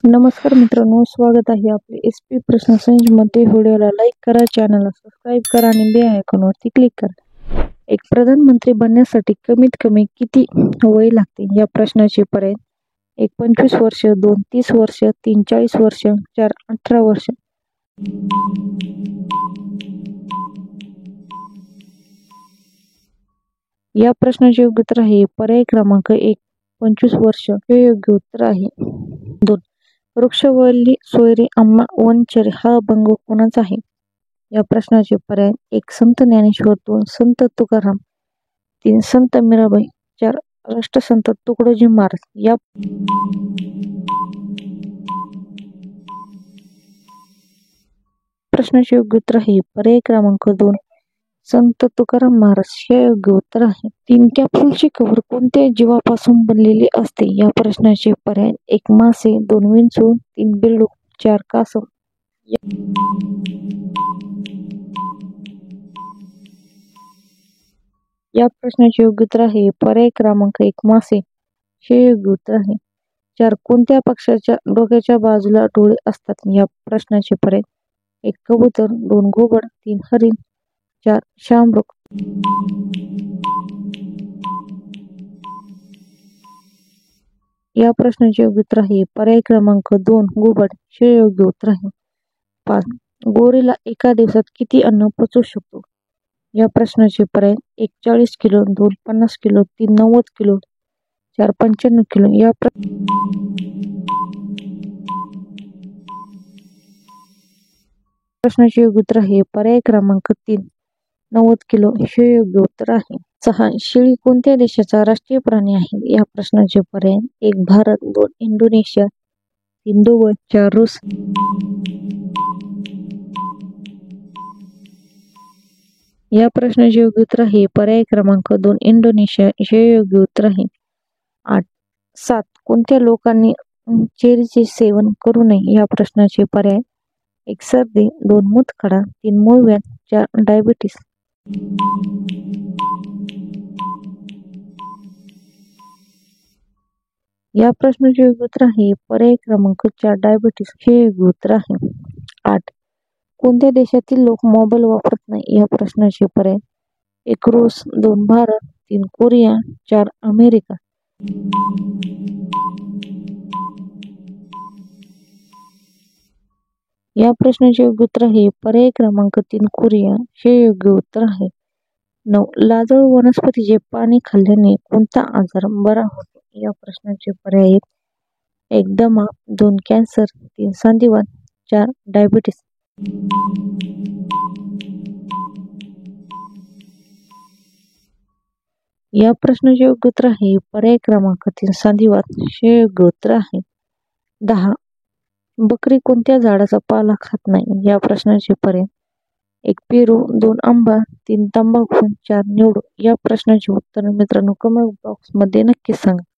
नमस्कार मित्रांनो, स्वागत आहे आपले SP प्रश्न संचमध्ये. व्हिडिओला लाईक करा, चॅनलला सबस्क्राईब करा आणि बेल आयकॉनवरती क्लिक करा. एक प्रधानमंत्री बनण्यासाठी कमीत कमी किती वय लागते? या प्रश्नाचे पर्याय: 1 25 वर्ष, 2 30 वर्ष, 3 40 वर्ष, 4 18 वर्ष. या प्रश्नाचे योग्य उत्तर आहे पर्याय क्रमांक 1 25 वर्ष हे योग्य उत्तर आहे. 2 वृक्षवल्ली सोयरे अम्मा वनचरे हा अभंग कोणाचा आहे? या प्रश्नाचे पर्याय: 1 संत ज्ञानेश्वर, 2 संत तुकाराम, 3 संत मीराबाई, 4 राष्ट्रसंत तुकडोजी महाराज. या प्रश्नाचे योग्य उत्तर आहे पर्याय क्रमांक 2 संत तुकाराम महाराज हे योग्य उत्तर आहे. 3 कॅप्सूलचे कव्हर कोणत्या जीवापासून बनलेले असते? या प्रश्नाचे पर्याय: 1 मासे, 2 विंचू, 3 बेडूक, 4 कासव. या प्रश्नाचे योग्य उत्तर आहे पर्याय क्रमांक 1 मासे हे योग्य उत्तर आहे. 4 कोणत्या पक्षाच्या डोक्याच्या बाजूला डोळे असतात? या प्रश्नाचे पर्याय: 1 कबूतर, 2 घुबड, 3 हरिण, 4 शामृग. या प्रश्नाचे योग्य उत्तर आहे पर्याय क्रमांक 2 घुबड हे योग्य उत्तर आहे. 5 गोरिला एका दिवसात किती अन्न पचवू शकतो? या प्रश्नाचे पर्याय: 1 40 किलो, 2 50 किलो, 3 90 किलो, 4 95 किलो. या प्रश्नाचे योग्य उत्तर आहे पर्याय क्रमांक 3 90 किलो हे योग्य उत्तर आहे. 6 शेळी कोणत्या देशाचा राष्ट्रीय प्राणी आहे? या प्रश्नाचे पर्याय: 1 भारत, 2 इंडोनेशिया, 3 दुबई, 4 रूस. या प्रश्नाचे योग्य उत्तर आहे पर्याय क्रमांक 2 इंडोनेशिया हे योग्य उत्तर आहे. 7 कोणत्या लोकांनी चेरीचे सेवन करू नये? या प्रश्नाचे पर्याय: 1 सर्दी, 2 मूतखडा, 3 मूळव्याध, 4 डायबिटीस. या प्रश्नाचे योग्य उत्तर आहे पर्याय क्रमांक 4 डायबिटीस हे योग्य उत्तर आहे. 8 कोणत्या देशातील लोक मोबाईल वापरत नाही? या प्रश्नाचे पर्याय: 1 रूस, 2 भारत, 3 कोरिया, 4 अमेरिका. या प्रश्नाचे योग्य उत्तर आहे पर्याय क्रमांक 3 कोरिया हे योग्य उत्तर आहे. 9 लाजळू वनस्पतीचे पाणी खाल्ल्याने कोणता आजार बरा होतो? या प्रश्नाचे पर्याय: 1 दमा, 2 कॅन्सर, 3 संधिवात, 4 डायबिटीस. या प्रश्नाचे योग्य उत्तर आहे पर्याय क्रमांक 3 संधिवात हे योग्य उत्तर आहे. 10 बकरी कोणत्या झाडाचा पाला खात नाही? या प्रश्नाचे पर्याय: 1 पेरू, 2 आंबा, 3 तंबाखू, 4 निवडू. या प्रश्नाचे उत्तर मित्रांनो कमेंट बॉक्स मध्ये नक्की सांगा.